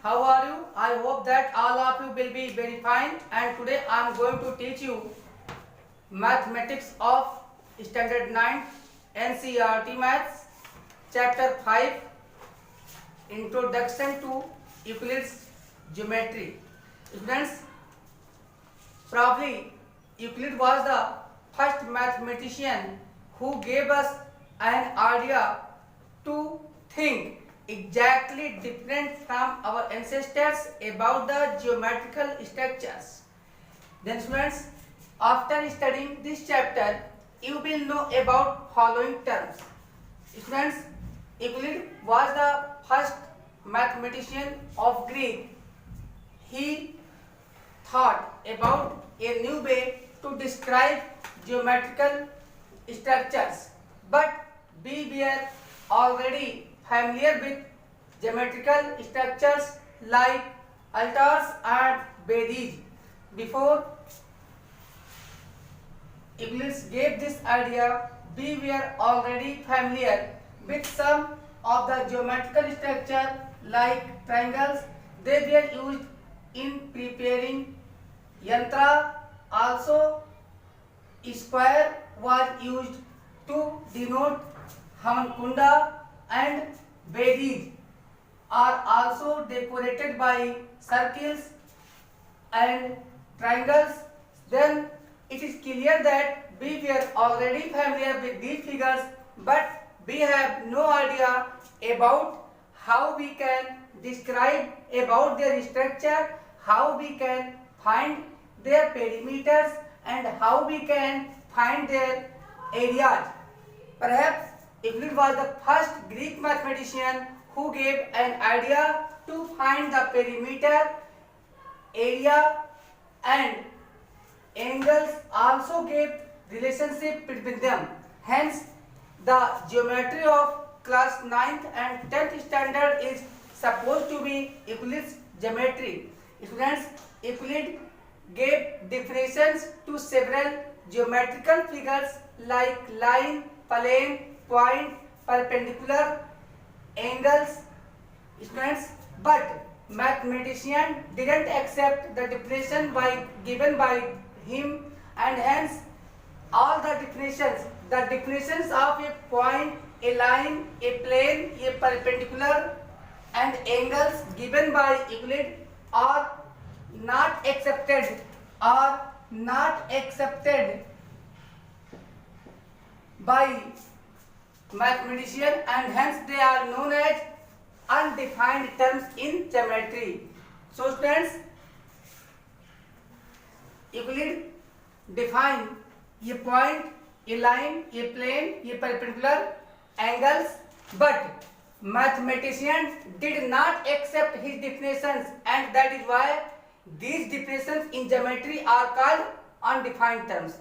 how are you? I hope that all of you will be very fine, and today I am going to teach you mathematics of standard 9 NCERT maths chapter 5 introduction to Euclid's geometry. Students, probably Euclid was the first mathematician who gave us an idea to think exactly different from our ancestors about the geometrical structures. Then students, after studying this chapter, you will know about following terms. Students, Euclid was the first mathematician of Greek. He thought about a new way to describe geometrical structures, but we were already familiar with geometrical structures like altars and Vedis. Before Euclid gave this idea, we were already familiar with some of the geometrical structure like triangles. They were used in preparing yantra. Also, square was used to denote Hamakunda, and Vedis are also decorated by circles and triangles. Then it is clear that we were already familiar with these figures, but we have no idea about how we can describe about their structure, how we can find their perimeters, and how we can find their areas. Perhaps Euclid was the first Greek mathematician who gave an idea to find the perimeter, area, and angles. Also gave relationship between them. Hence, the geometry of class 9th and 10th standard is supposed to be Euclid's geometry. Students, Euclid gave definitions to several geometrical figures like line, plane, point, perpendicular, angles. Students, but mathematician didn't accept the definition given by him, and hence all the definitions of a point, a line, a plane, a perpendicular, and angles given by Euclid are not accepted by mathematician, and hence they are known as undefined terms in geometry. So students, Euclid define a point, a line, a plane, a perpendicular, angles, but mathematicians did not accept his definitions, and that is why these definitions in geometry are called undefined terms.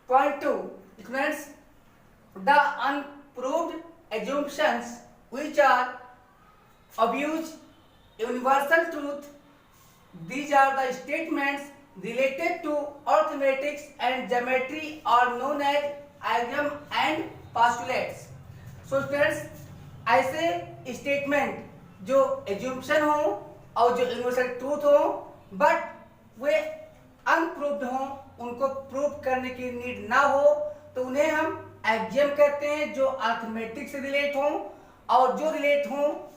Point 2. Students, the unproved assumptions which are obvious universal truth. These are the statements related to arithmetic and geometry are known as axiom and postulates. So students, ऐसे statement जो एज्यूम्पशन हो और जो universal truth हो but way unproved हो, उनको prove करने की नीड ना हो, तो उन्हें हम एग्जियम कहते हैं, जो अर्थमेटिक से रिलेट हो, और जो रिलेट हो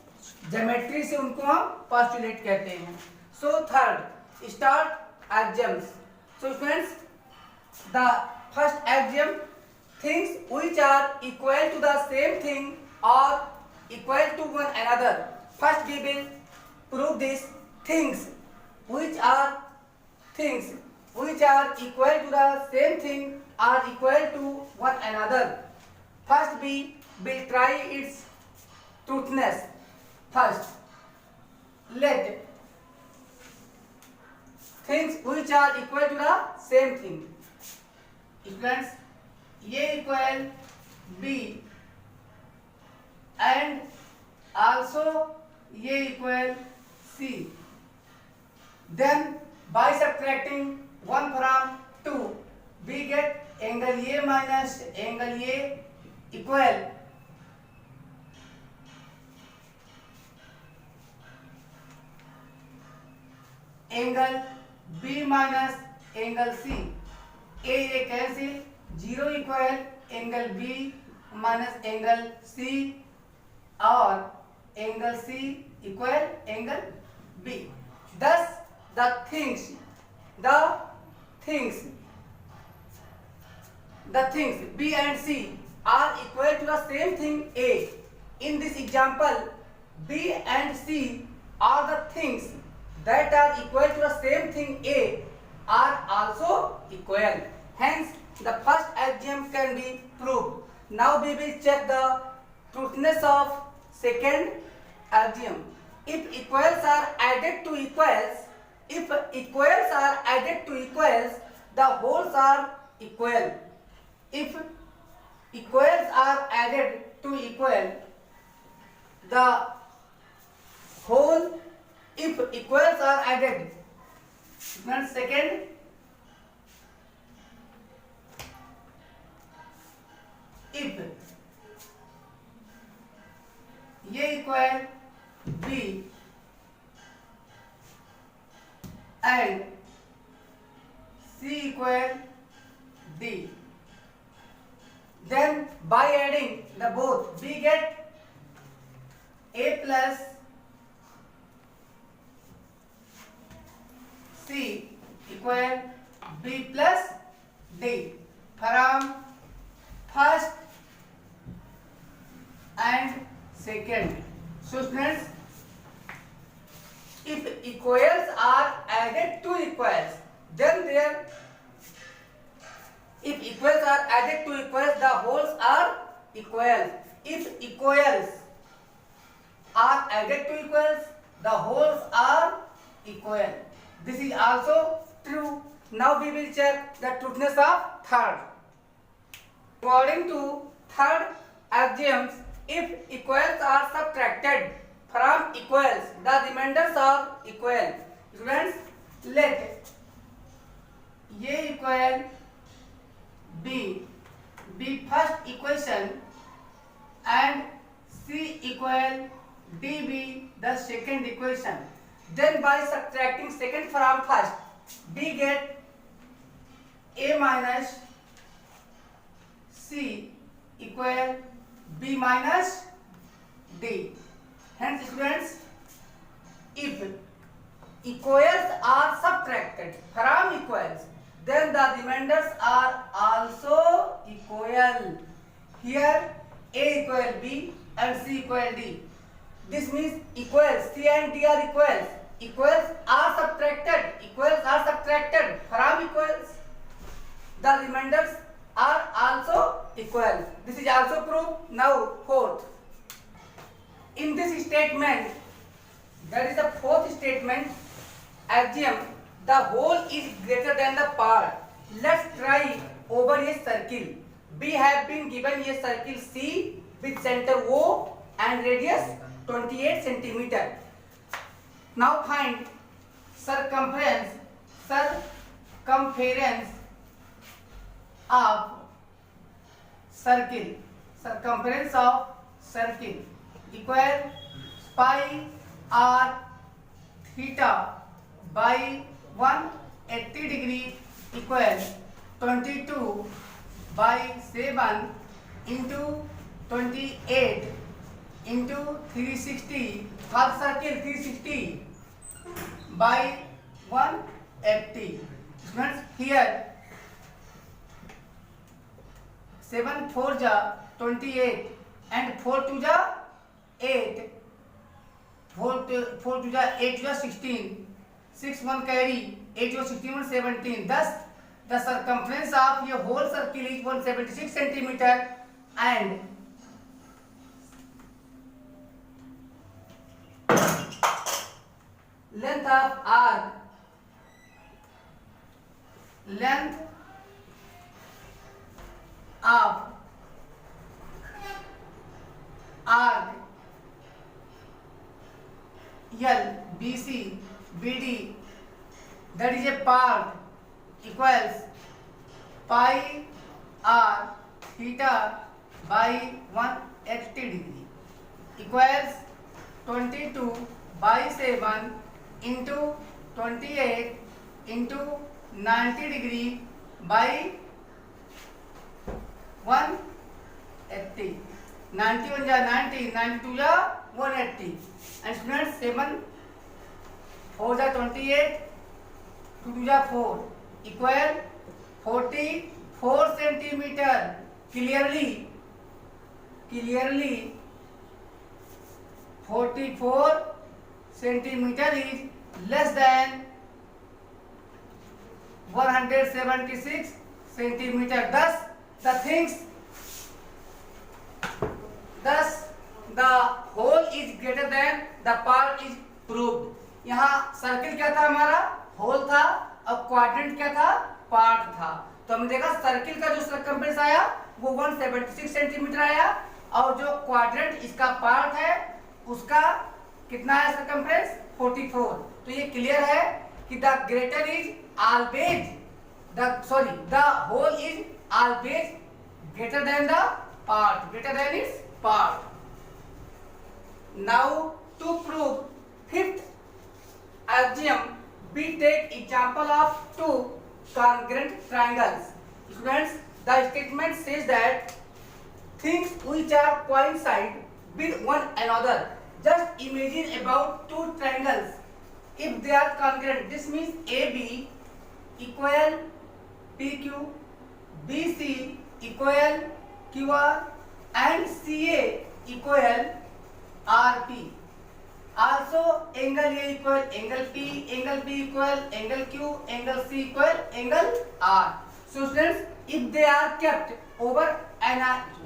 ज्योमेट्री से उनको हम पोस्टुलेट कहते हैं. So third, start axioms. So students, the first axiom, things which are equal to the same thing or equal to one another. First we will prove this. Things which are equal to the same thing are equal to one another. First we will try its truthness. First, let things which are equal to the same thing. Students, A equal B and also A equal C. Then by subtracting 1 from 2, we get angle A minus angle A equal angle B minus angle C, A cancel, 0 equal angle B minus angle C और angle C equal angle B. Thus the things B and C are equal to the same thing A. In this example, B and C are the things that are equal to the same thing A are also equal. Hence, the first axiom can be proved. Now we will check the truthness of second axiom. If equals are added to equals, the wholes are equal. If equals are added to equal, the whole. If equals are added, then second. If A equal B and C equal D, then by adding the both we get A plus C equal B plus D from first and second. So students, if equals are added to equals, then if equals are added to equals, the wholes are equal. If equals are added to equals, the wholes are equal. This is also true. Now we will check the truthness of third. According to third axioms, if equals are subtracted from equals, the remainders are equal. Students, let A equal B be first equation and C equal D be the second equation. Then by subtracting second from first, we get A minus C equal B minus D. Hence students, if equals are subtracted from equals, then the remainders are also equal. Here A equal B and C equal D. This means equals, C and D are equals. Equals are subtracted from equals. The remainders are also equal. This is also proved. Now fourth. In this statement, that is the fourth statement, axiom, the whole is greater than the part. Let's try over a circle. We have been given a circle C with center O and radius 28 centimeter. Now find circumference of circle. Circumference of circle equal pi r theta by 180 degree equal 22 by 7 into 28 into 360 for the circle 360 by 180. Students, here 7 4 ja 28 and 4 2 ja 8, 4 2 ja 8 ja 16, 6 1 carry, 8 ja 16 1 17. Thus the circumference of your whole circle is 176 centimeter and length of arc L BC BD, that is a part, equals pi r theta by 180 degree equals 22 by 7 into 28 into 90 degree by 180. 91 जा 90, 92 जा 180. And students 7 4 जा 28, 2 जा 4 equal 44 centimeter. Clearly 44 centimeter is less than 176 centimeter. Thus the whole is greater than the part is proved. यहाँ circle क्या था हमारा, whole था, अब क्वाड्रेंट क्या था, पार्ट था. तो हमने देखा सर्किल का जो सरकमफ्रेंस आया वो 176 सेंटीमीटर आया, और जो क्वाड्रेंट इसका पार्ट है उसका कितना है सरकमफ्रेंस, 44. तो ये क्लियर है कि the greater is always the whole is always greater than the part, greater than its part. Now to prove fifth axiom, we take example of two congruent triangles. Students, the statement says that things which are coincide with one another. Just imagine about two triangles. If they are congruent, this means AB equal PQ, BC equal QR, and CA equal RP. Also angle A equal angle P, angle B equal angle Q, angle C equal angle R. So students, if they are kept over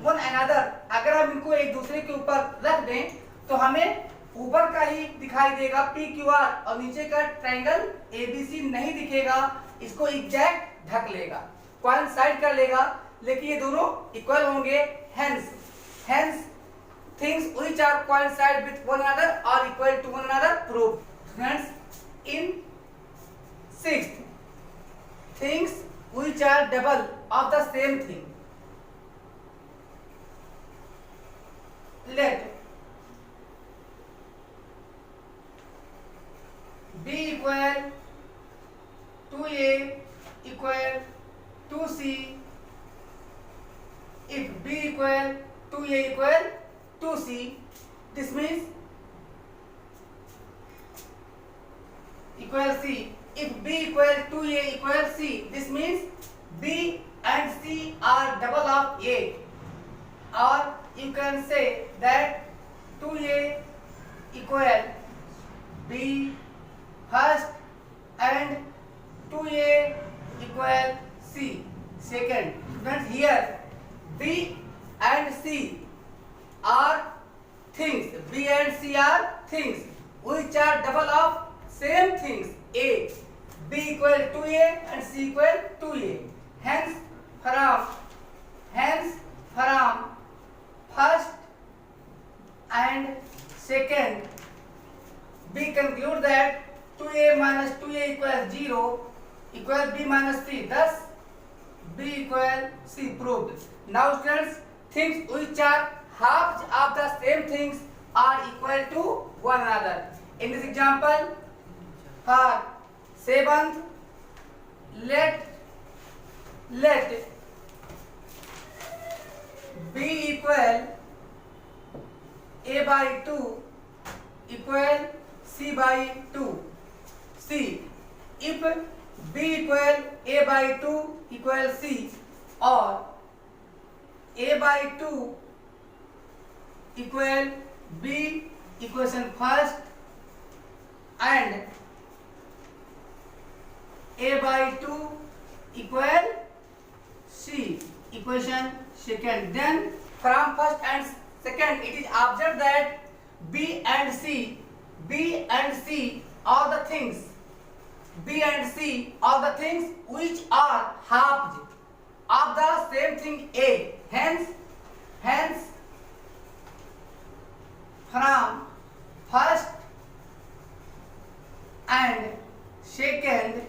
one another, अगर हम इनको एक दूसरे के ऊपर रख दें तो हमें ऊपर का ही दिखाई देगा PQR, और नीचे का ट्रायंगल ABC नहीं दिखेगा. इसको एग्जैक्ट ढक लेगा, कोइंसाइड कर लेगा, लेकिन ये दोनों इक्वल होंगे. Hence things which are coincide with one another are equal to one another proved. Friends, in sixth, things which are double of the same thing. Let B equal 2A equal 2C. If B equal 2A equal 2C, this means equal C. If B equal 2A equal C, this means B and C are double of A. Or you can say that 2A equal B first and 2A equal C second. But here B and C are things. B and C are things which are double of same things A. B equal to A and C equal to A. Hence from first and second, we conclude that 2A minus 2A equals 0 equal B minus C. Thus B equal C proved. Now students, things which are halves of the same things are equal to one another. In this example, for seventh, let B equal A by 2 equal C by 2. See, if B equal A by 2 equal C, or A by 2 equal B equation first and A by 2 equal C equation second, then from first and second it is observed that B and C are the things which are halves of the same thing A. Hence from first and second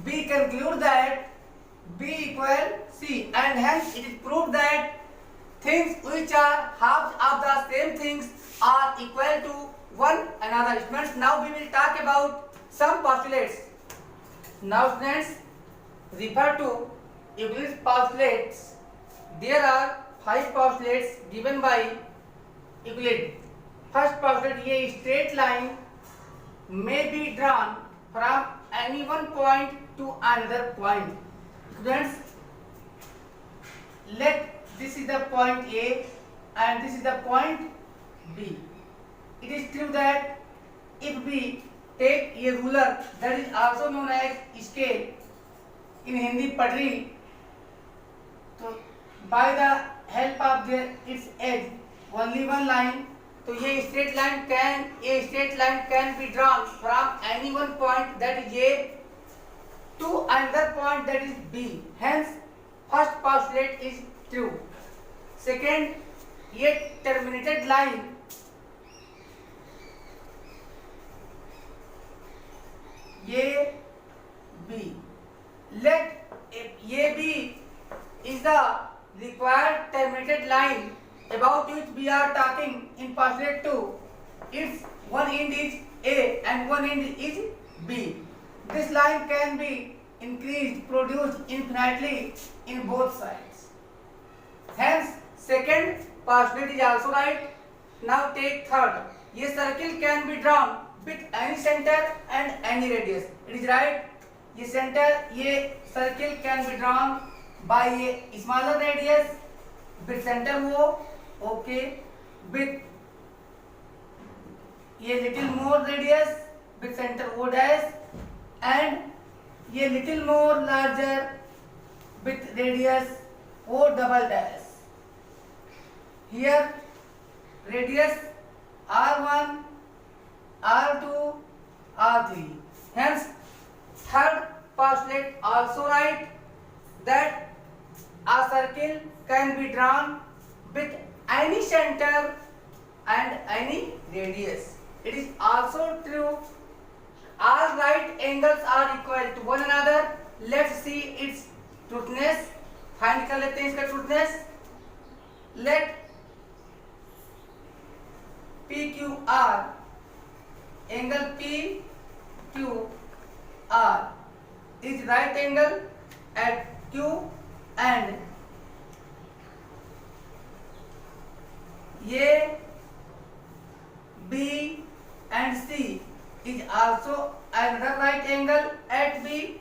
we conclude that B equal C, and hence it is proved that things which are halves of the same things are equal to one another. Now we will talk about some postulates. Now students, refer to Euclid's postulates. There are 5 postulates given by Euclid. First postulate, a straight line may be drawn from any one point to another point. Students, let this is the point A and this is the point B. It is true that if we take a ruler that is also known as scale, in Hindi padri, तो by the help of its edge only one line, तो ये straight line can be drawn from any one point that is A to another point that is B. Hence, first postulate is true. Second, ये terminated line A B. Let A B is the required terminated line about which we are talking in postulate 2. Its one end is A and one end is B. This line can be increased, produced infinitely in both sides. Hence, second postulate is also right. Now take third. A circle can be drawn with any center and any radius. It is right. ये circle can be drawn by a smaller radius with center O, okay, with a little more radius with center O dash, and a little more larger with radius O double dash. Here radius R1, R2, R3. Hence, third postulate also right, that a circle can be drawn with any center and any radius. It is also true all right angles are equal to one another. Let's see its truthness. Find कर लेते हैं इसका truthness. Let PQR, angle PQR is right angle at Q, and A, B and C is also another right angle at B.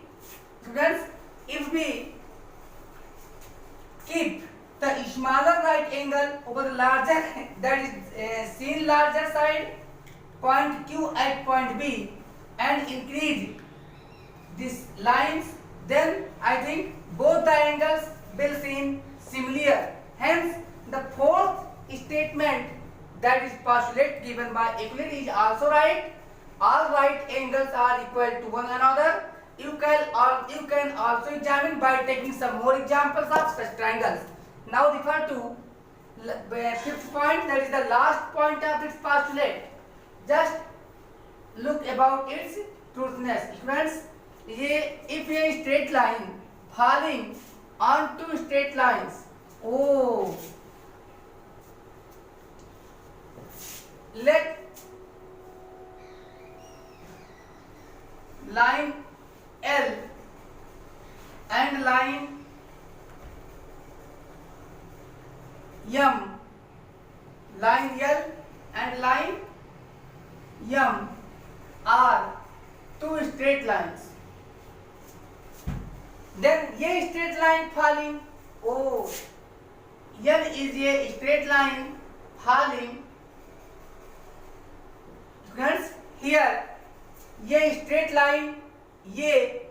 Students, if we keep the smaller right angle over the larger, that is seen larger side, point Q at point B, and increase these lines, then I think both the angles will seem similar. Hence, the fourth statement, that is postulate given by Euclid, is also right. All right angles are equal to one another. You can also examine by taking some more examples of such triangles. Now refer to fifth point, that is the last point of this postulate. Just look about its truthness. Friends, if a straight line falling on two straight lines, let line L and line M, line L and line M are two straight lines. Then a straight line falling, L is a straight line falling. Friends, here a straight line A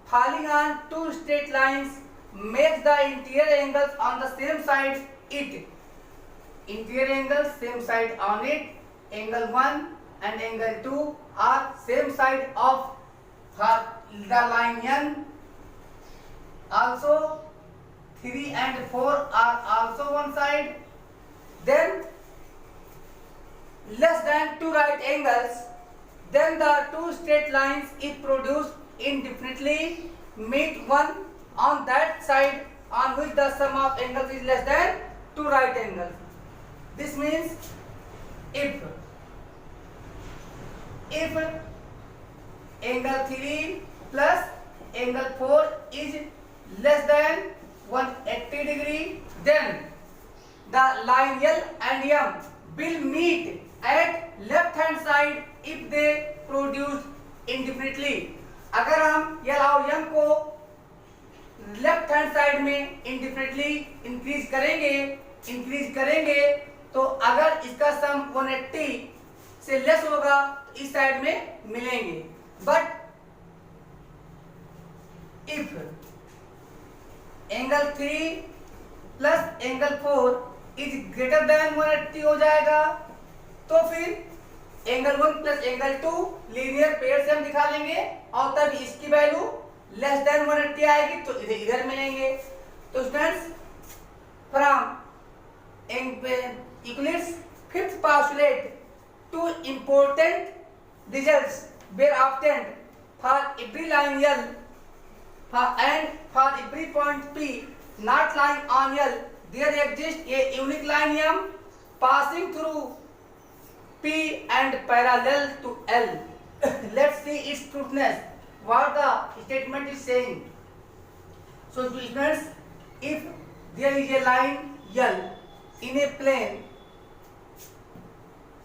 falling on two straight lines makes the interior angles on the same side it. Interior angles same side on it. Angle 1 and angle 2 are same side of the line N. Also 3 and 4 are also one side. Then less than two right angles, then the two straight lines, if produced indefinitely, meet one on that side on which the sum of angles is less than two right angles. This means if angle 3 plus angle 4 is less than 180 degree, then the line L and M will meet at left hand side if they produce indefinitely. अगर हम L और M को left hand side में इंडिफिनिटली increase करेंगे तो अगर इसका सम 180 से लेस होगा तो इस साइड में मिलेंगे. But if angle 3 plus angle 4 is greater than 180 हो जाएगा तो फिर angle 1 plus angle 2 linear pair से हम दिखा लेंगे और तब इसकी वैल्यू लेस देन 180 आएगी तो इधर मिलेंगे. तो students, from Euclid's fifth postulate, two important results were obtained for every line L and for every point P not lying on L. There exists a unique line M passing through P and parallel to L. Let's see its truthness. What the statement is saying. So students, if there is a line L in a plane,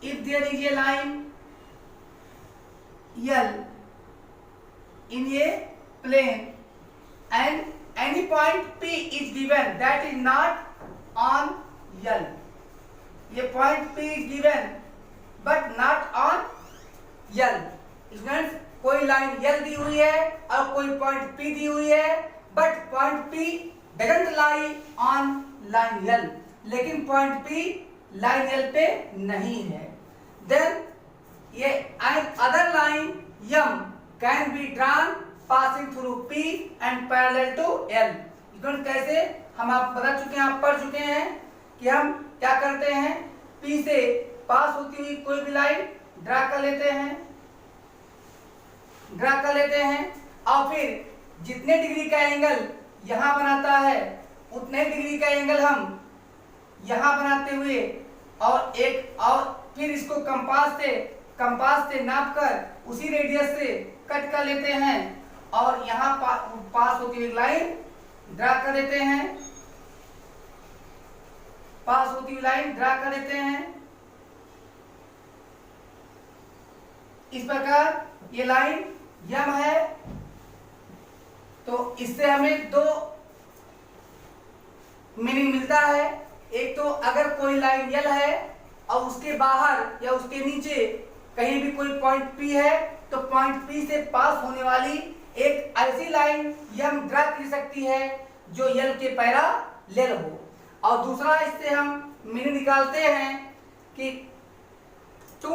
if there is a line L in a plane and any point P is given that is not on L, a point P is given but not on L. Students, कोई line L दी हुई है और कोई point P दी हुई है but point P doesn't lie on line L, लेकिन पॉइंट P लाइन L पे नहीं है. देन ये other line M can be drawn passing through P and parallel to L. कैसे हम आप बता चुके हैं, आप पढ़ चुके हैं कि हम क्या करते हैं, P से पास होती हुई कोई भी लाइन ड्रा कर लेते हैं और फिर जितने डिग्री का एंगल यहाँ बनाता है उतने डिग्री का एंगल हम यहाँ बनाते हुए और फिर इसको कंपास से नाप कर उसी रेडियस से कट कर लेते हैं और यहाँ पास होती हुई लाइन ड्रा कर देते हैं. इस प्रकार ये लाइन M है. तो इससे हमें दो मीनिंग मिलता है. एक तो अगर कोई लाइन L है और उसके बाहर या उसके नीचे कहीं भी कोई पॉइंट P है तो पॉइंट P से पास होने वाली एक ऐसी लाइन M ड्रा कर सकती है जो L के पैरेलल हो. और दूसरा इससे हम मीनिंग निकालते हैं कि to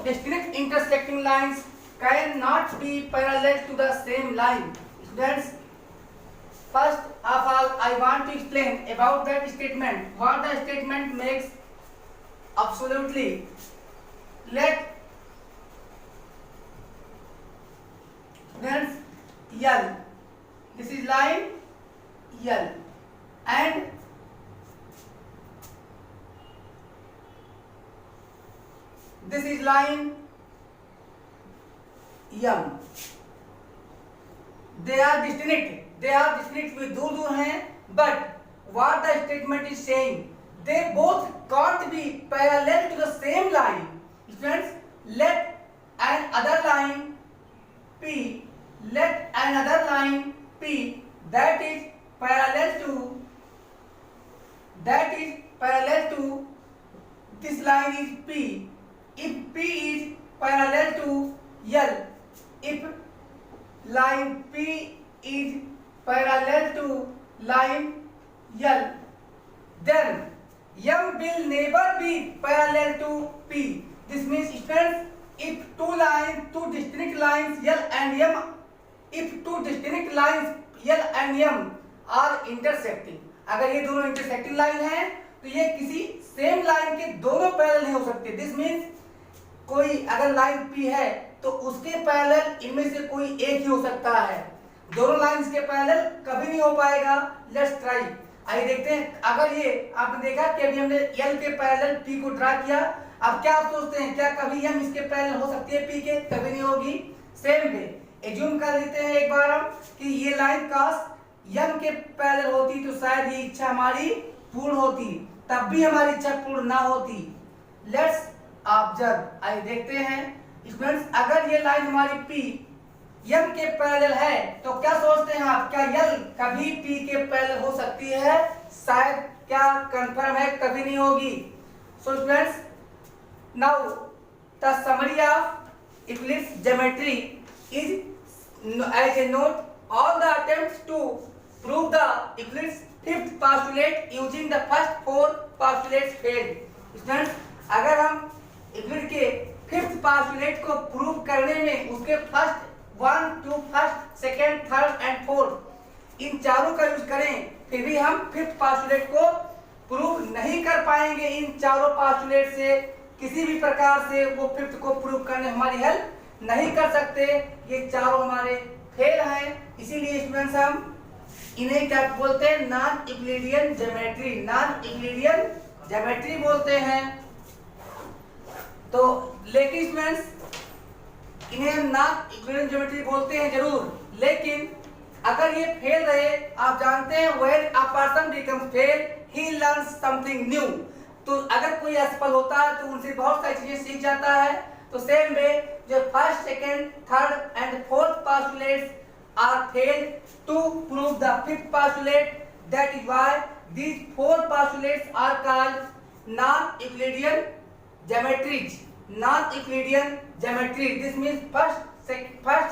distinct intersecting lines cannot be parallel to the same line. Students, first of all I want to explain about that statement. What the statement makes absolutely. Let students L, this is line L and this is line M. They are distinct with दूर हैं, but what the statement is saying, they both can't be parallel to the same line. Students, let another line P that is parallel to this line is P. If P is parallel to L, if line P is parallel to line L, then M will never be parallel to P. This means students, if two distinct lines L and M are intersecting, अगर ये दोनों intersecting line हैं तो ये किसी same line के दोनों parallel नहीं हो सकते. दिस मीन्स कोई अगर लाइन P है तो उसके पैरेलल इनमें से कोई एक ही हो सकता है. दोनों लाइंस के पैरेलल कभी नहीं हो पाएगा. Let's try. आइए देखते हैं. अगर ये आपने देखा कि अभी हमने L के पैरेलल P को ड्रा किया, अब क्या आप सोचते हैं, क्या कभी m इसके पैरेलल हो सकती है p के? कभी नहीं होगी। सेम वे एज्यूम कर लेते हैं एक बार हम कि ये लाइन काश m के पैरेलल होती तो शायद ये इच्छा हमारी पूर्ण होती, तब भी हमारी इच्छा पूर्ण ना होती। लेट्स ऑब्जर्व, आइए देखते हैं स्टूडेंट्स, अगर ये लाइन हमारी p m के पैरेलल है तो क्या सोचते हैं आप, क्या l कभी p के पैरेलल हो सकती है? शायद, क्या कंफर्म है? कभी नहीं होगी। So students, now the summary of Euclid's geometry is, as a note, all the attempts to prove the Euclid's fifth postulate using the first four postulates failed. Students, अगर हम यूक्लिड के फिफ्थ postulate को prove करने में उसके first 1, 2, first, second, third and fourth इन चारों का यूज करें, फिर भी हम फिफ्थ postulate को प्रूव नहीं कर पाएंगे। इन चारों postulate से किसी भी प्रकार से वो फिफ्थ को प्रूव करने हमारी हेल्प नहीं कर सकते। ये चारों हमारे फेल हैं, इसीलिए स्टूडेंट्स हम इन्हें क्या बोलते हैं? Non Euclidean geometry, non Euclidean geometry बोलते हैं। तो लेकिन स्टूडेंट्स इन्हें हम नॉन यूक्लिडियन ज्योमेट्री बोलते हैं जरूर, लेकिन अगर ये फेल रहे, आप जानते हैं when a person becomes fail he learns something new. तो अगर कोई असफल होता है तो उनसे बहुत सारी चीजें सीख जाता है। तो सेम वे जो first, second, third and fourth postulates are failed to prove the fifth postulate. That is why these four postulates are called non-Euclidean geometries. Non-Euclidean geometry. This means first,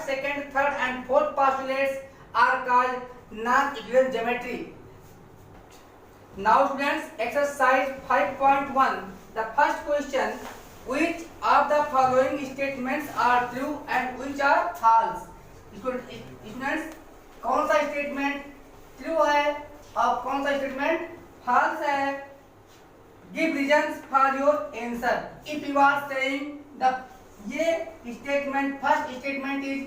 second, third and fourth postulates are called non-Euclidean geometry. Now students, exercise 5.1. The first question, which of the following statements are true and which are false? Students, कौन सा statement true है और कौन सा statement false है? Give reasons for your answer. If you are saying the ये statement, first statement is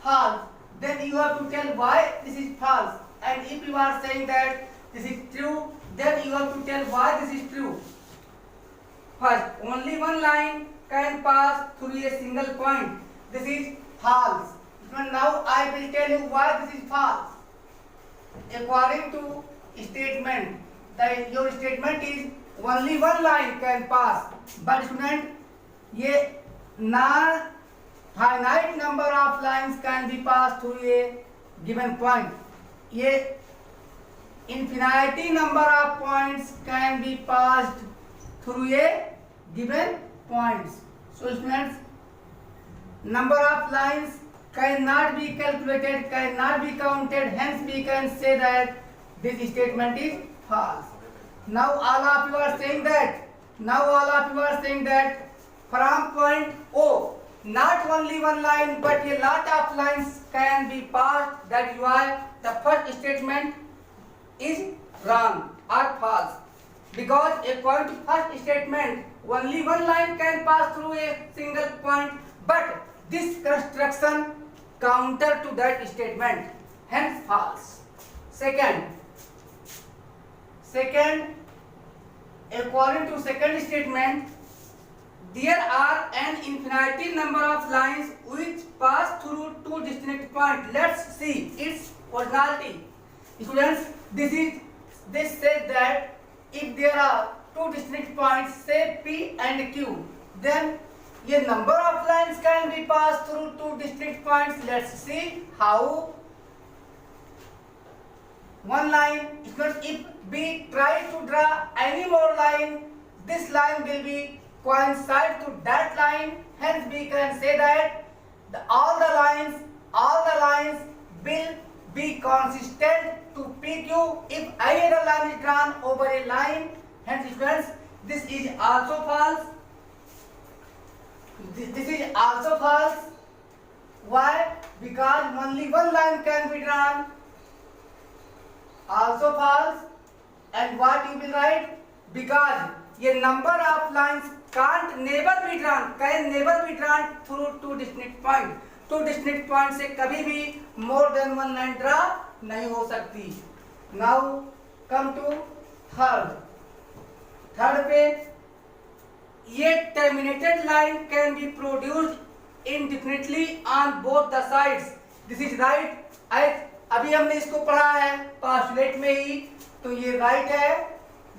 false, then you have to tell why this is false, and if you are saying that this is true, then you have to tell why this is true. First, only one line can pass through a single point. This is false. Now I will tell you why this is false. According to statement, that your statement is only one line can pass, but student, ये non finite number of lines can be passed through a given point. ये infinity number of points can be passed through a given points. So students, number of lines cannot be calculated, cannot be counted, hence we can say that this statement is false. Now all of you are saying that, from point O, not only one line but a lot of lines can be passed. That is why the first statement is wrong or false, because according to first statement only one line can pass through a single point, but this construction counter to that statement, hence false. Second, according to second statement, there are an infinity number of lines which pass through two distinct points. Let's see its originality. Students, this says that if there are two distinct points, say P and Q, then a number of lines can be passed through two distinct points. Let's see how. One line, if we try to draw any more line, this line will be coincide to that line. Hence we can say that all the lines will be consistent to PQ if any other line is drawn over a line. Hence students, this is also false. This is also false. Why? Because only one line can be drawn. Also false. And what you will write? Because a number of lines can never be drawn through two distinct points. Two distinct points से कभी भी more than one line draw नहीं हो सकती. Now come to third पे ये terminated line can be produced indefinitely on both the sides. This is right. अभी हमने इसको पढ़ा है पास्टुलेट में ही, तो ये राइट है.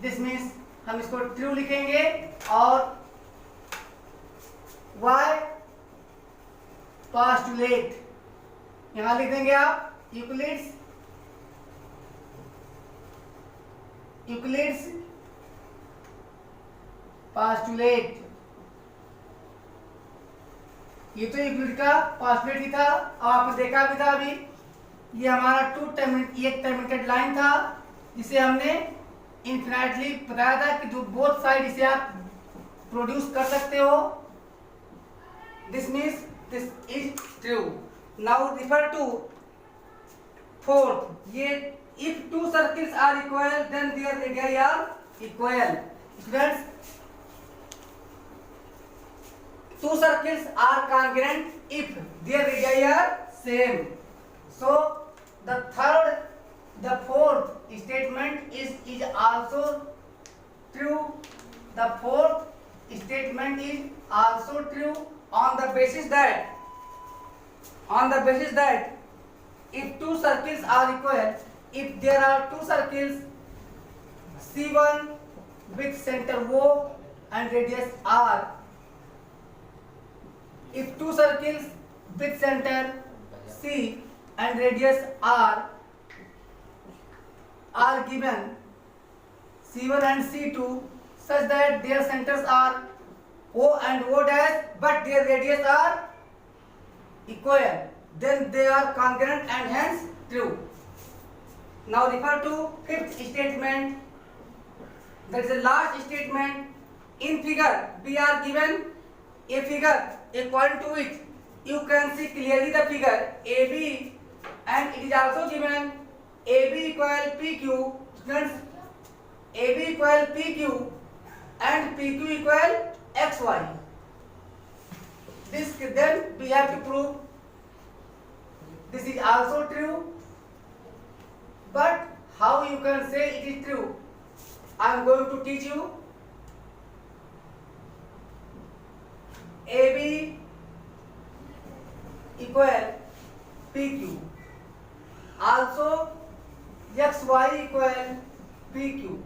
दिस मीन्स हम इसको ट्रू लिखेंगे और वाई पास्टुलेट यहां लिख देंगे आप. Euclid's postulate. ये तो यूक्लिड का पास्टुलेट ही था और आपने देखा भी था अभी. ये हमारा एक टर्मिनेटेड लाइन था जिसे हमने इनफिनाइटली बताया था कि जो बोथ साइड इसे आप प्रोड्यूस कर सकते हो. This means this is true. Now refer to fourth. ये if two circles are equal then their radii are equal. Students, two circles are congruent if their radii are same. So the fourth statement is also true. The fourth statement is also true on the basis that if two circles are equal, if there are two circles C1 with center O and radius R. If two circles with center C and radius R are given C1 and C2 such that their centers are O and O dash but their radius are equal, then they are congruent and hence true. Now refer to fifth statement. That is the last statement. In figure we are given a figure. According to it, you can see clearly the figure AB, and it is also given AB equal PQ. Students, AB equal PQ and PQ equal XY. This then we have to prove this is also true. But how you can say it is true? I am going to teach you. AB equal PQ, also XY equal PQ.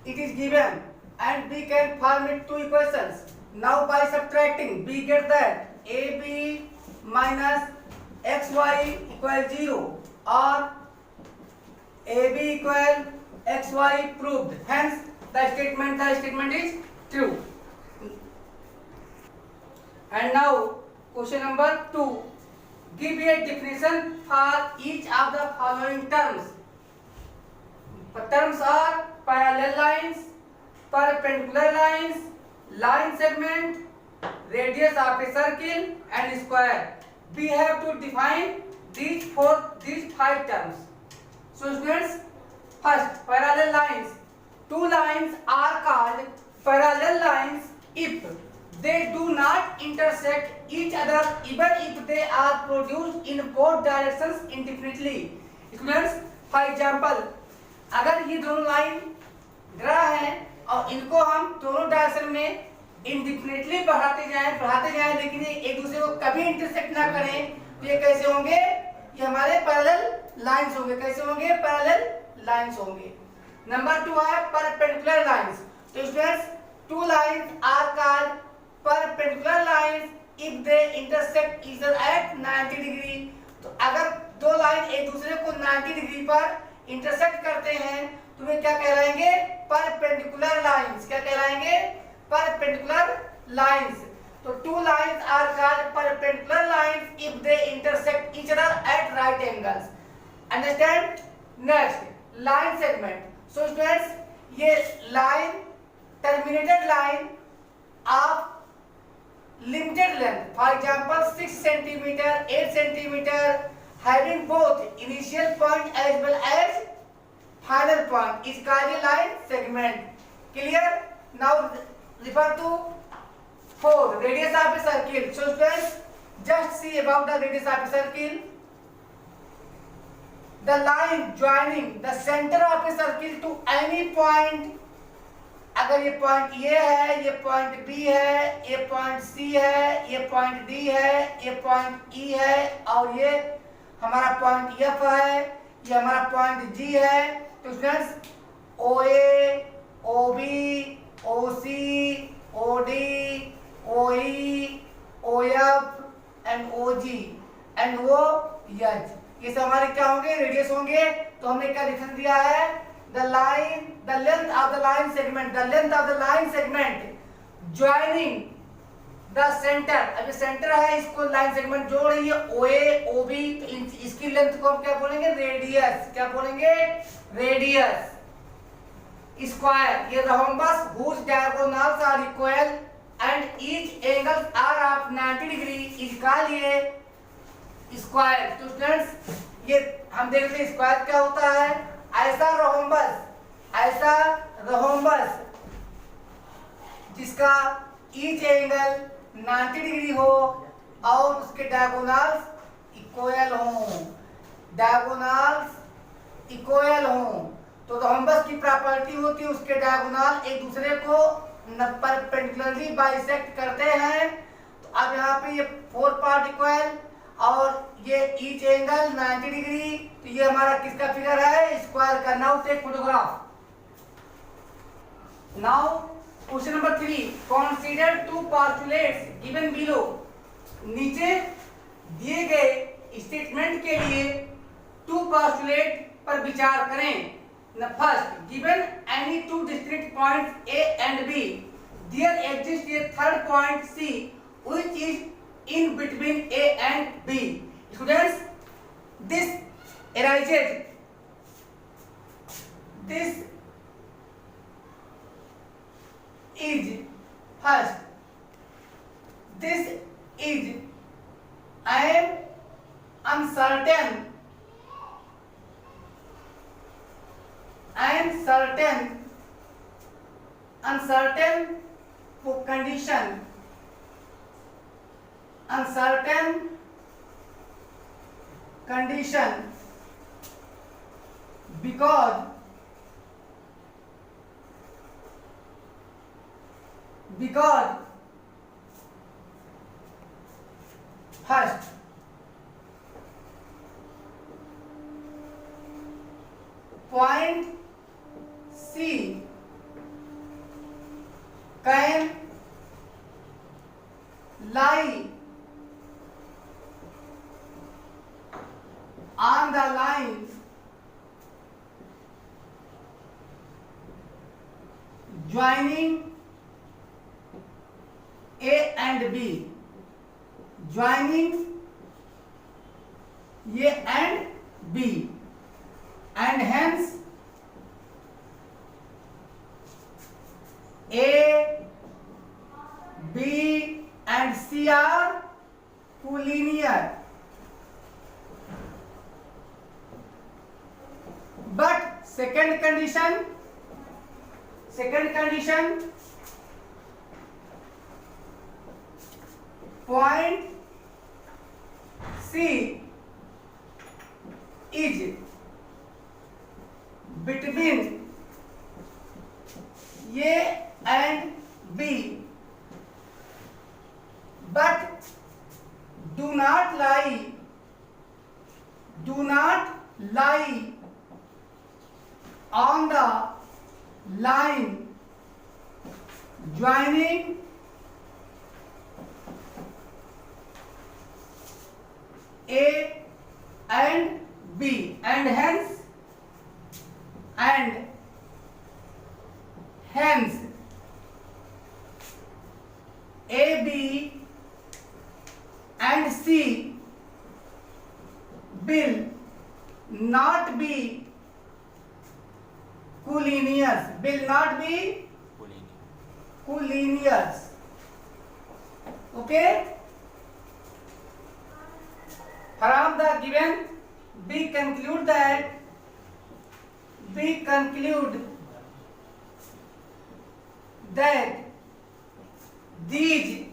It is given and we can form it two equations. Now by subtracting we get that AB minus XY equal 0 or AB equal XY proved. Hence the statement is true. And now question number 2. Give a definition for each of the following terms. The terms are parallel lines, perpendicular lines, line segment, radius of a circle and square. We have to define these five terms. So students, first parallel lines. Two lines are called parallel lines if they do not intersect each other even if they are produced in both directions indefinitely. Students, for example, अगर ये दोनों line draw हैं और इनको हम दोनों direction में इंडिफिनिटली बढ़ाते जाएं लेकिन ये एक दूसरे को कभी इंटरसेक्ट ना करें, तो ये कैसे होंगे? ये हमारे पैरेलल लाइंस होंगे. कैसे होंगे? पैरेलल लाइंस होंगे. नंबर 2 है परपेंडिकुलर लाइंस. तो students, two lines are called perpendicular lines if they intersect each other at 90 degree. तो अगर दो लाइन एक दूसरे को 90 डिग्री पर इंटरसेक्ट करते हैं तो वे क्या कहलाएंगे? Perpendicular lines. क्या कहलाएंगे? Perpendicular lines. तो two lines are called perpendicular lines if they intersect each other at right angles. Understand? Next, line segment. So students, ये line terminated line of limited length, for example 6 cm, 8 cm, having both initial point as well as final point is called a line segment. Clear? Now refer to 4, radius of a circle. So students, just see about the radius of a circle. The line joining the center of a circle to any point अगर ये point A है, ये point B है, ये point सी है, ये point D है, ये पॉइंट ई है और ये हमारा पॉइंट एफ है, ये हमारा पॉइंट जी है। तो students O A, O B, O C, O D, O E, O F and O G and O H, ये सब हमारे क्या होंगे? रेडियस होंगे। तो हमने क्या डिफरेंस दिया है? The length of the line segment, the length of the line segment joining the centre. अब ये सेंटर है, इसको लाइन सेगमेंट जोड़ रही है ओ ए, ओ बी, तो इसकी लेंथ को हम क्या बोलेंगे? रेडियस। क्या बोलेंगे? रेडियस। स्क्वायर, ये rhombus whose diagonals are equal and each angles are of 90 degree is called ये स्क्वायर। तो स्टूडेंट्स ये हम देखते हैं स्क्वायर क्या होता है। ऐसा रोहम्बस जिसका ईच एंगल 90 डिग्री हो और उसके डायगोनल्स इक्वल हों, तो रोहम्बस की प्रॉपर्टी होती है उसके डायगोनल एक दूसरे को परपेंडिकुलरली बाइसेक्ट करते हैं। तो अब यहाँ पे ये 4 पार्ट इक्वल और ये ईच एंगल 90 डिग्री, तो ये हमारा किसका फिगर है? स्क्वायर का। Now take photograph. Now question number 3, consider two postulates given below. नीचे दिए गए स्टेटमेंट के लिए 2 पोस्टुलेट पर विचार करें। First, given any 2 distinct points A and B, there exists a third point C which is in between A and B. Students, this arises. This is first. This is an uncertain condition, because first point C can lie on the line joining A and B, joining A and B, and hence A, B and C are collinear. But second condition, point C is between A and B, but do not lie on the line joining A and B, and hence A, B and C will not be collinears, okay. From the given we conclude that these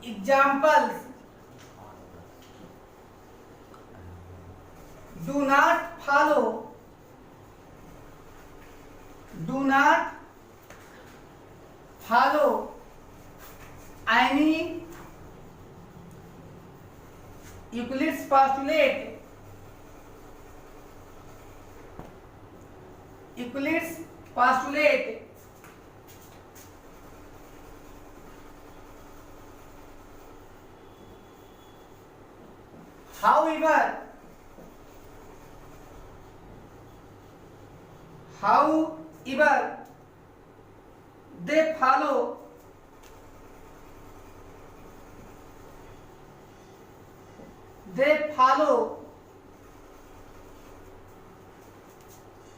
examples do not follow do not follow any Euclid's postulate. Euclid's postulate. However,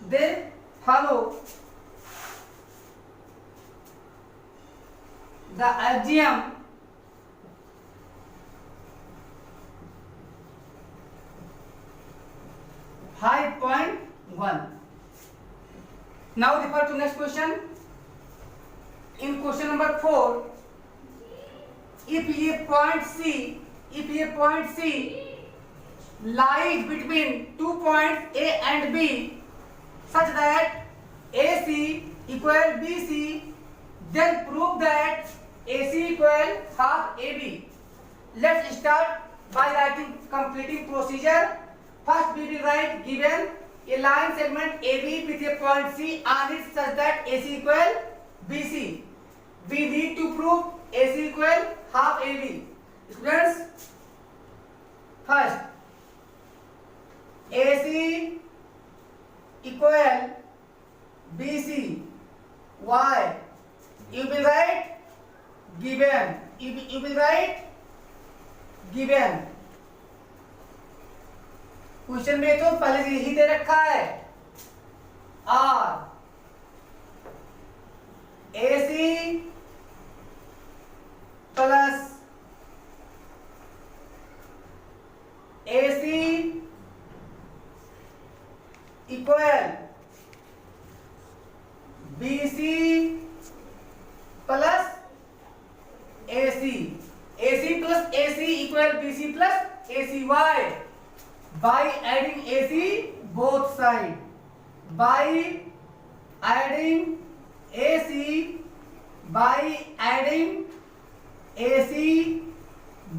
they follow the axiom five point one. Now refer to next question. In question number 4, if a point C lies between 2 points A and B such that AC equal BC, then prove that AC equal half AB. Let's start by writing completing procedure. First we will write given a line segment AB with a point C on it such that AC equal BC. We need to prove AC equal half AB. Students, first AC equal BC. Why? You will write given. You will write given. Question में तो पहले से यही दे रखा है और AC plus AC equal BC plus AC. AC plus AC equal BC plus AC. Why? By adding AC both sides. By adding AC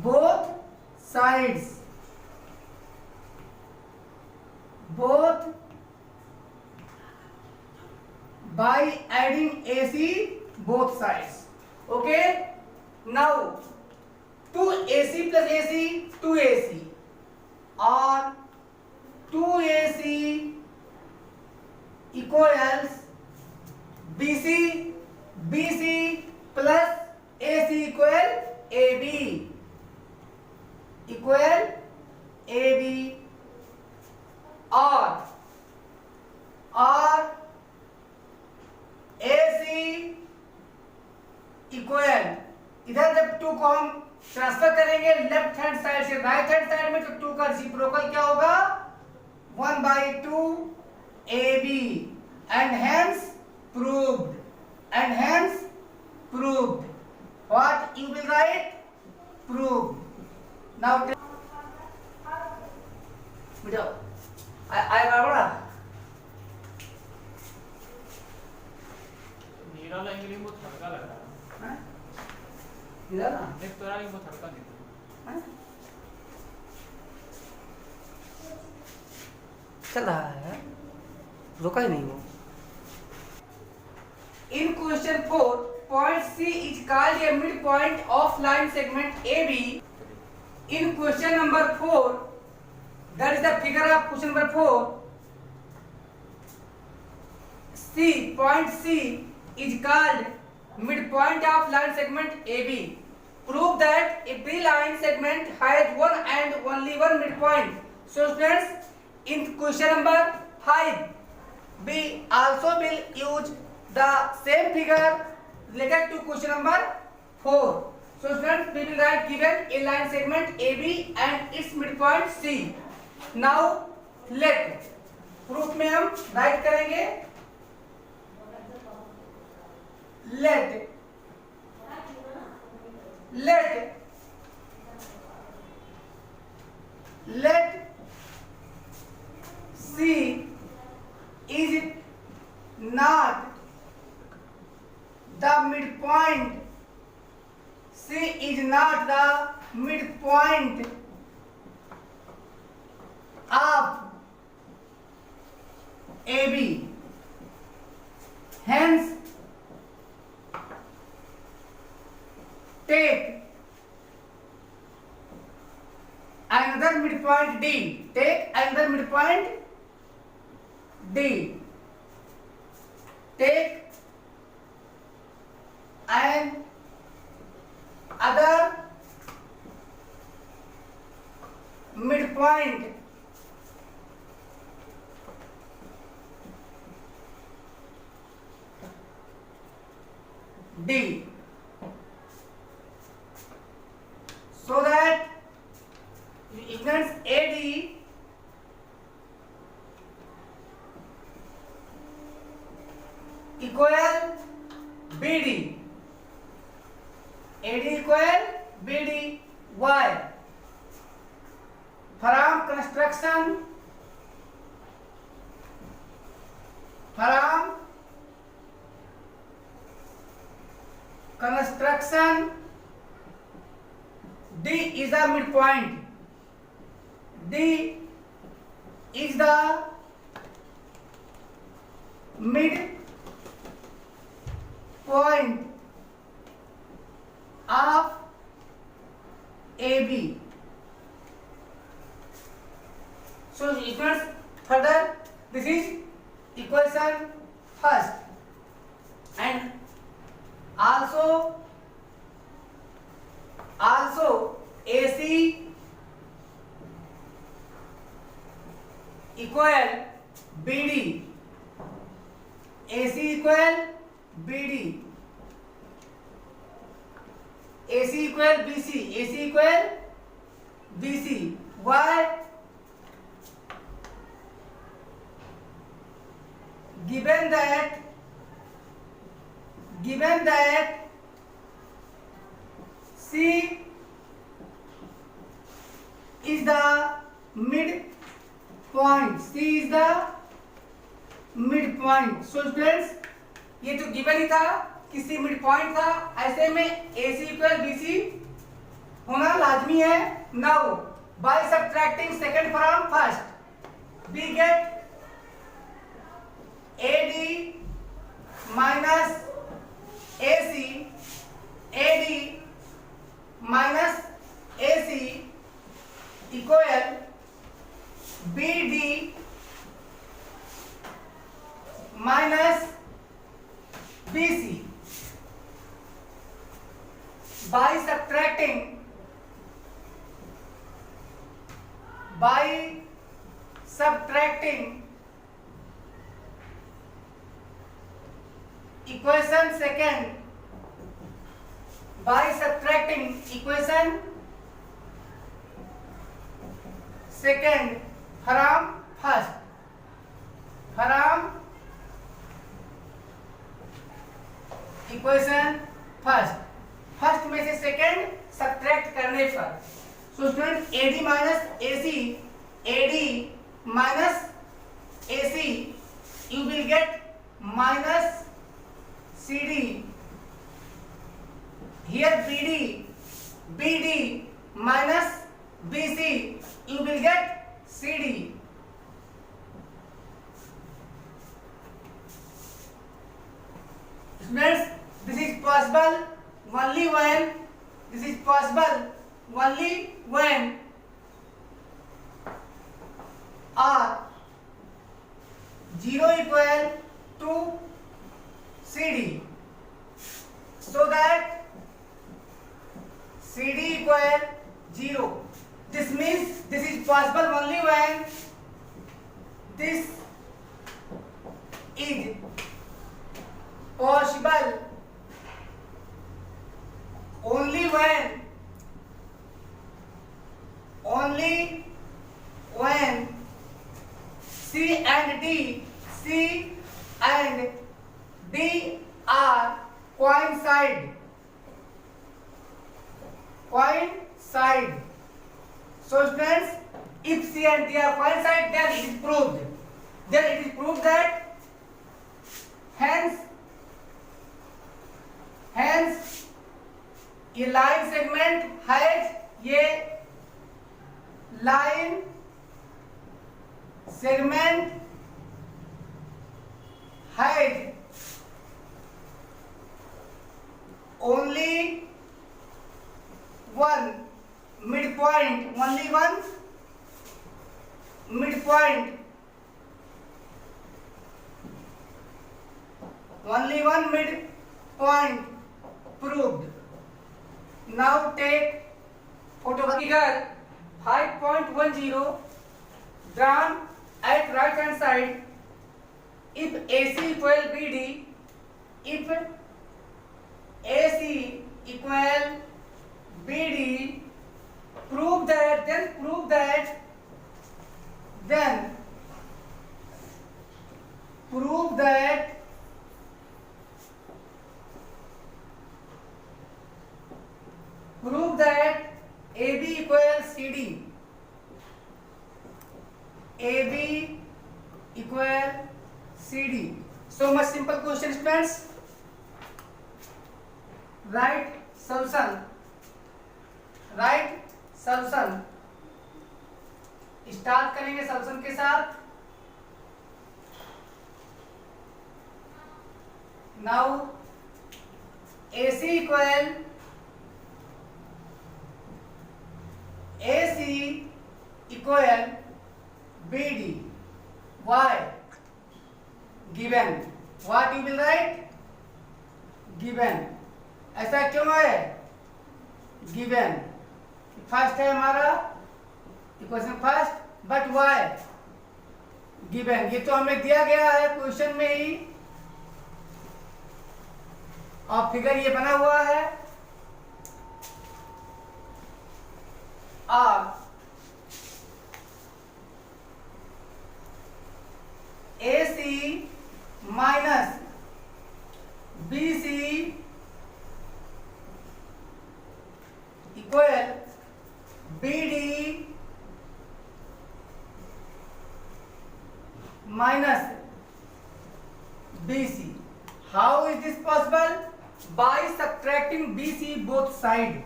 both sides. By adding AC both sides. Okay. Now 2AC plus AC 2AC or 2AC equals BC plus AC equal AB or AC equal इधर जब 2 को हम transfer करेंगे left hand side से right hand side में तो 2 का reciprocal क्या होगा 1/2 AB and hence proved what you will write proved. Now बेटा आए बड़ा नीरा लैंग्वेज में थड़का लग रहा है इधर ना एक तो रानी में थड़का नहीं चल रहा है रुका ही नहीं वो. In question 4, point C is called a midpoint of line segment AB. In question number 4, that is the figure of question number 4. Point C is called midpoint of line segment AB. Prove that every line segment has one and only one midpoint. So students, in question number 5, we also will use the same figure related to question number 4. So students, we will write given a line segment AB and its midpoint C. Now let proof में हम write करेंगे let C is not not the midpoint of AB. Hence, take another midpoint D. Take another midpoint D. Take an other midpoint D, so that ignorance AD equal BD. AD equal BD. Why? From construction, D is the midpoint. D is the midpoint of AB. So equals further, this is equation first, and also AC equal BD. AC equal BD. AC equal BC. AC equal BC. Why? Given that C is the midpoint. C is the midpoint. So students, ये तो given ही था कि C midpoint था, ऐसे में AC equal BC होना लाजमी है. Now by subtracting second from first, we get AD minus AC, AD minus AC equal BD minus BC. By subtracting equation second, by subtracting equation second from first, equation first में से second subtract करने पर, so student AD minus AC you will get minus CD. Here BD minus BC you will get CD. Students, this is possible only when R 0 equal to CD, so that CD equal 0. This means this is possible only when this is possible only when C and D are coincide. So students, if C and D are coincide, then it is proved that hence ये line segment has, ये line segment has only one midpoint, only one midpoint, only one midpoint proved. Now take photo. Figure 5.10 drawn at right hand side. If AC equal BD, if AC equal BD, prove that, then prove that AB equal CD, AB equal CD. So much simple question, students. Write solution. Start करेंगे solution के साथ. Now AC equal BD. Why? Given. What you will write? Given. ऐसा क्यों है? Given first है हमारा equation first, but why given, ये तो हमें दिया गया है क्वेश्चन में ही, और फिगर ये बना हुआ है. AC minus BC equal BD minus BC. How is this possible? By subtracting BC both sides.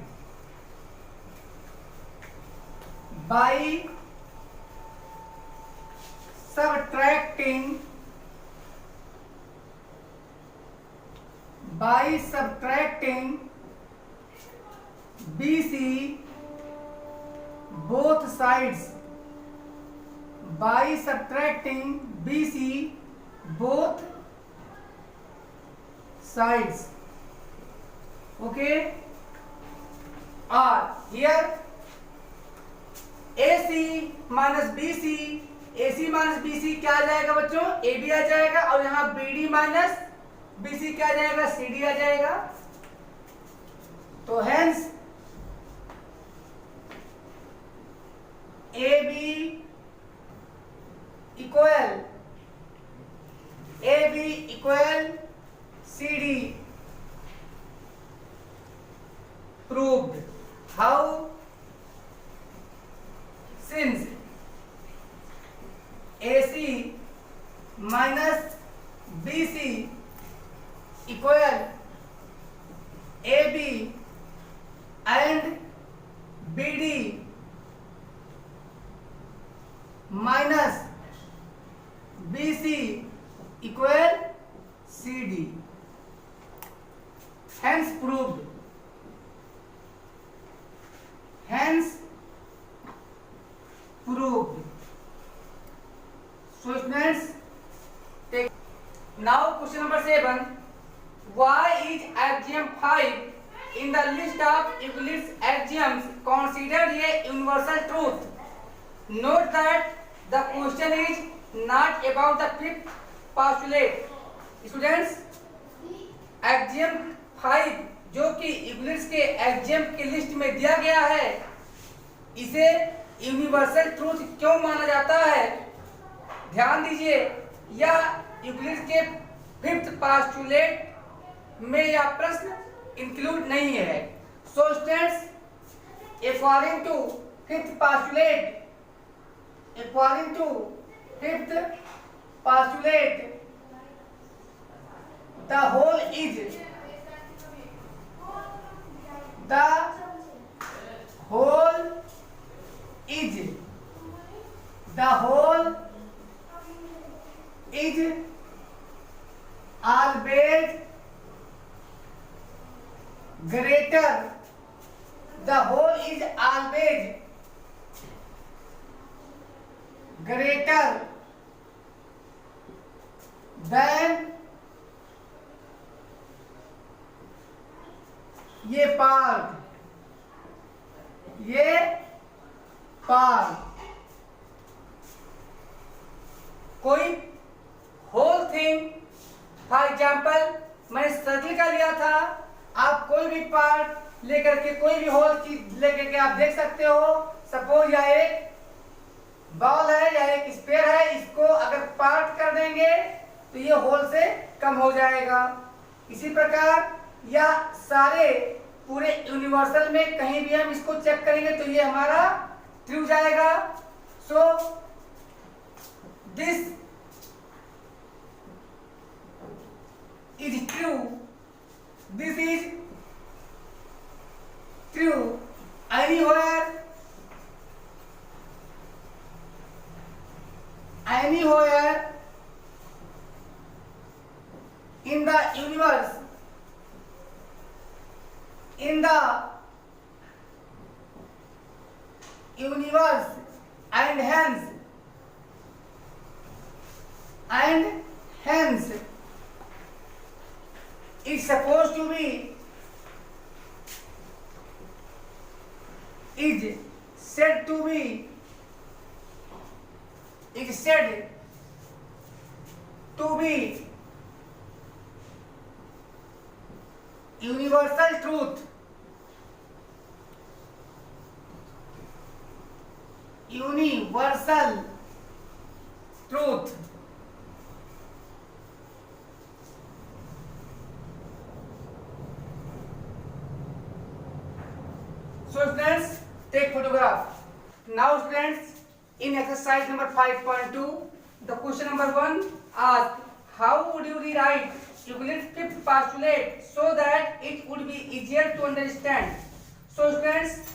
By subtracting BC both sides, by subtracting BC both sides. Okay, or here AC minus BC, AC minus BC क्या आ जाएगा बच्चों? AB आ जाएगा, और यहाँ BD minus BC क्या आ जाएगा? CD आ जाएगा. तो hence AB equal CD proved. How? Since AC minus BC equal AB and BD minus BC equal CD. Hence proved. So students, take now question number 7. Why is axiom 5 in the list of Euclid's axioms considered a universal truth? Note that the question is not about the fifth postulate. Students, axiom 5 जो कि Euclid's के axiom की list में दिया गया है, इसे universal truth क्यों माना जाता है? ध्यान दीजिए, यह यूक्लिड्स के फिफ्थ पोस्टुलेट में यह प्रश्न इंक्लूड नहीं है. So students, according to fifth postulate, the whole greater, the whole is always greater than ये पार्ट कोई होल थिंग, फॉर एग्जाम्पल मैंने सर्किल का लिया था, आप कोई भी पार्ट लेकर के कोई भी होल चीज लेकर के आप देख सकते हो। सपोज यह एक बॉल है या एक स्फीयर है, इसको अगर पार्ट कर देंगे तो ये होल से कम हो जाएगा। इसी प्रकार या सारे पूरे यूनिवर्सल में कहीं भी हम इसको चेक करेंगे तो ये हमारा ट्रू जाएगा। So this is true, this is true anywhere in the universe, and hence it's supposed to be is said to be universal truth, universal truth. So students, take photograph. Now students, in exercise number 5.2, the question number 1 asks, how would you rewrite Euclid's fifth postulate so that it would be easier to understand? So students,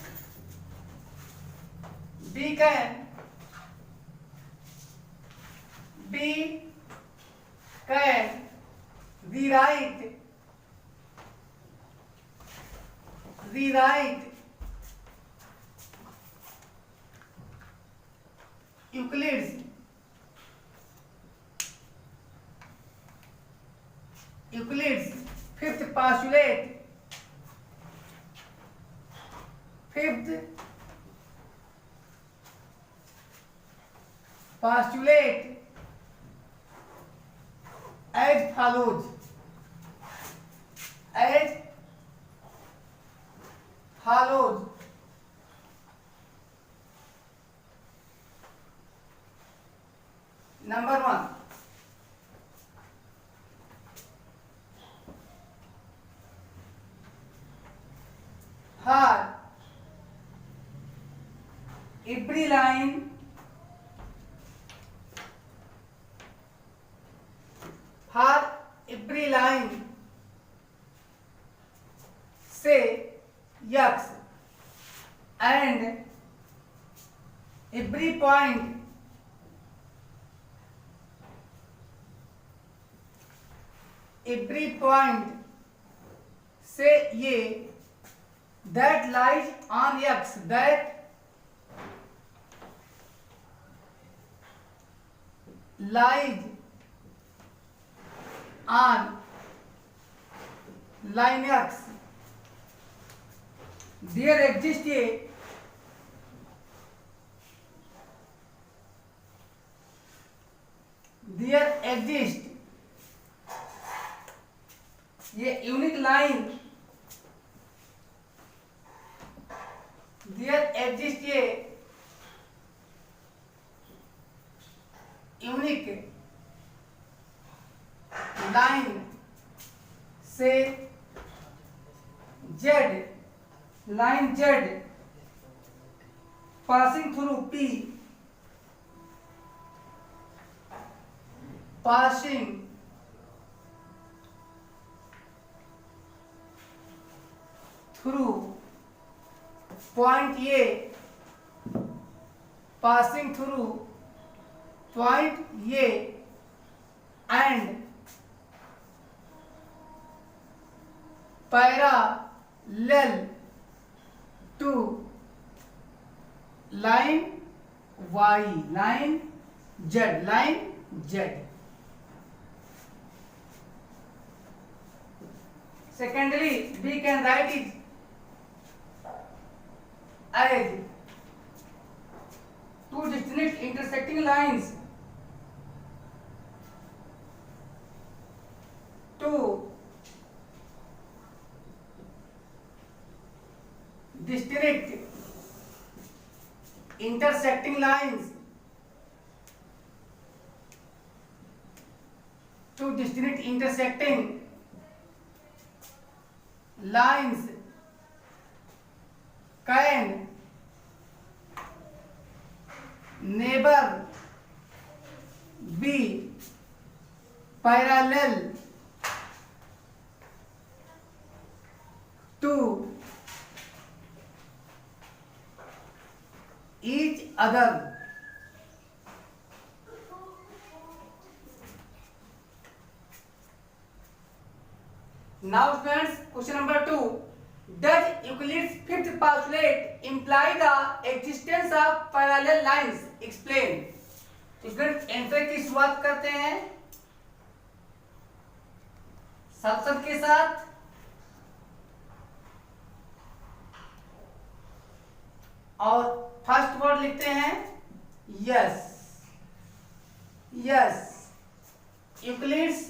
we can rewrite Euclid's fifth postulate as follows. Number 1, for every line say x and every point say y that lies on x, that lies on line x, there exists ये unique line, there exists ये unique line से z, line z passing through P, passing through point A, passing through point A and para L to line Y, line Z. Secondly, we can write it as two distinct intersecting lines. Two distinct intersecting lines. Two distinct intersecting lines can never be parallel to each other. Now students, question number 2. Does Euclid's fifth postulate imply the existence of parallel lines? Explain. Student answer की शुरुआत करते हैं सब शब्द के साथ। और first word लिखते हैं yes. Yes, Euclid's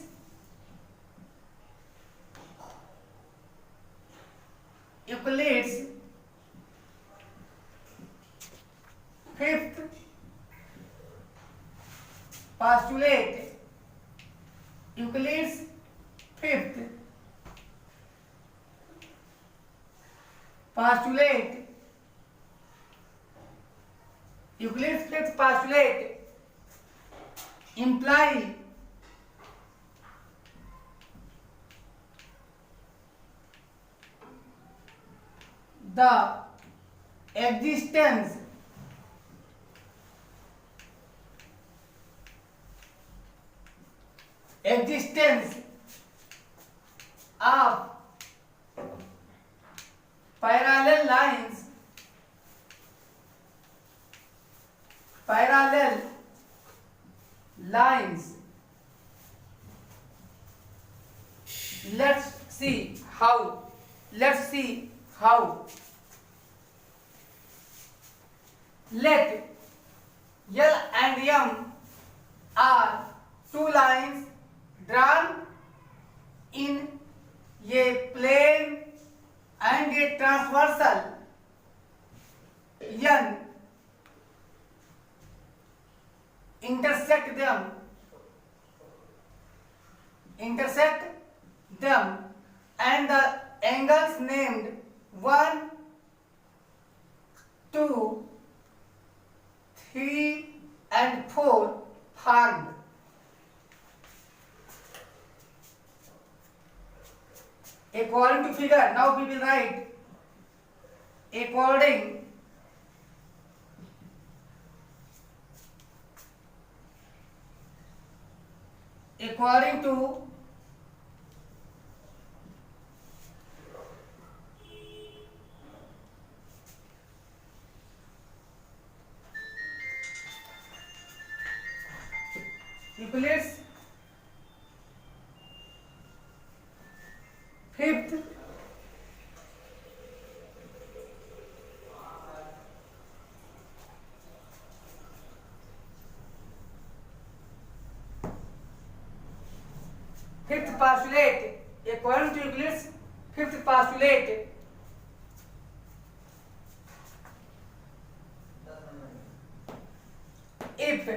fifth postulate. Euclid's fifth postulate. Euclid's fifth postulate imply the existence of parallel lines let's see how let L and M are two lines drawn in a plane and a transversal. N intersect them and the angles named 1, 2, 3 and 4 formed. According to figure, now we will write according to Euclid's fifth postulate. According to Euclid's fifth postulate, if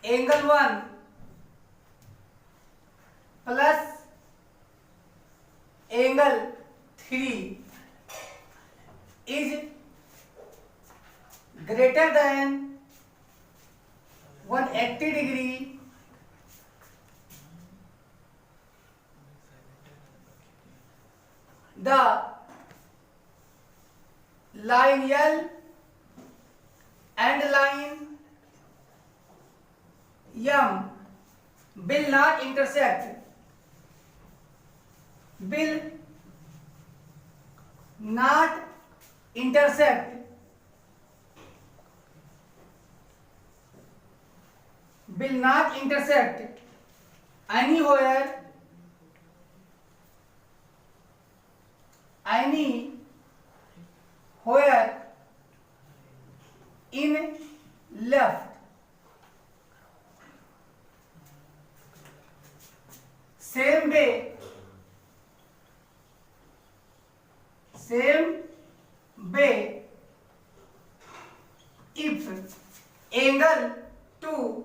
angle 1 plus angle 3 is greater than 180 degree, the line L and line M will not intersect. will not intersect anywhere in left. Same way if angle 2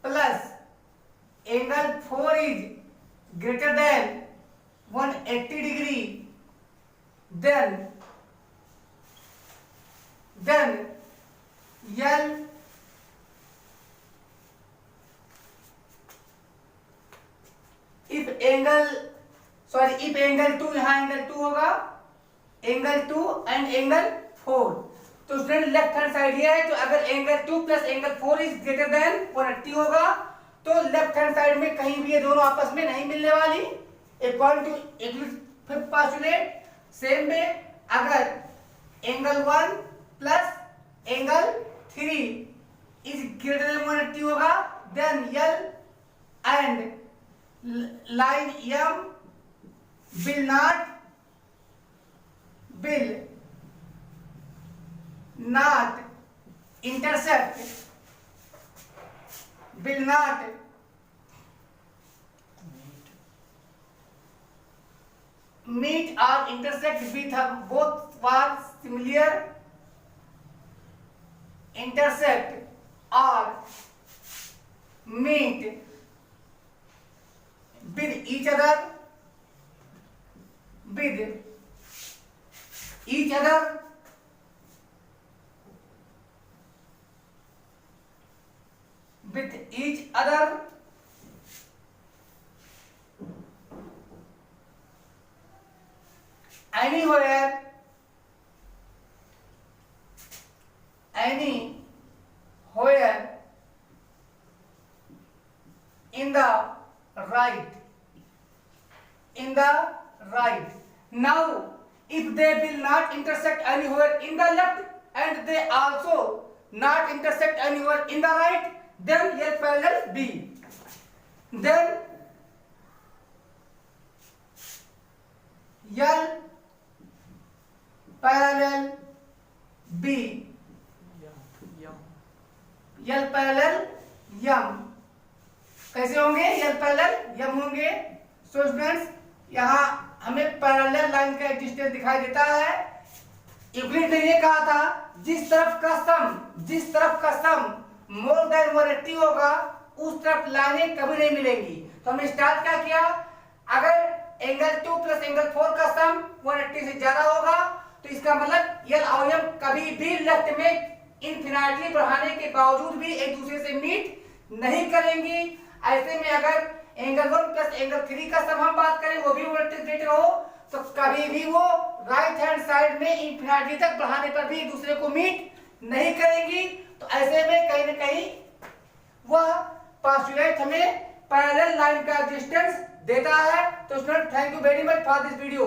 plus angle 4 is greater than 180 degree, then L if angle 2 यहाँ angle 2 होगा, angle 2 and angle 4, तो student left hand side ये है, तो अगर angle 2 plus angle 4 is greater than 180 होगा तो left hand side में कहीं भी ये दोनों आपस में नहीं मिलने वाली, according to fifth postulate. Same way अगर angle 1 plus angle 3 is greater than 180 होगा, then L and line M will not intersect meet or intersect with both are similar, intersect or meet with each other anywhere in the right. Now if they will not intersect anywhere in the left and they also not intersect anywhere in the right, then L parallel B. Then L parallel B, L parallel M कैसे होंगे? L parallel M होंगे। So students यहाँ हमें parallel line का distance दिखाई देता है। Euclid ने ये कहा था जिस तरफ का सम मोर देन 180 होगा उस तरफ लाइनें कभी नहीं मिलेंगी। तो हमने स्टार्ट क्या किया, अगर एंगल 2 प्लस एंगल 4 का सम 180 से ज्यादा होगा तो इसका मतलब L और M कभी भी लेफ्ट में इनफिनिटली बढ़ाने के बावजूद भी एक दूसरे से मीट नहीं करेंगी। ऐसे में अगर एंगल 1 प्लस एंगल 3 का सम हम बात करें वो भी 180 ग्रेटर हो तो कभी भी वो राइट हैंड साइड में इंफिनिटी तक बढ़ाने पर भी एक दूसरे को मीट नहीं करेंगी। तो ऐसे में कहीं ना कहीं वह पोस्टुलेट हमें पैरेलल लाइन का डिस्टेंस देता है। तो student thank you very much for this video.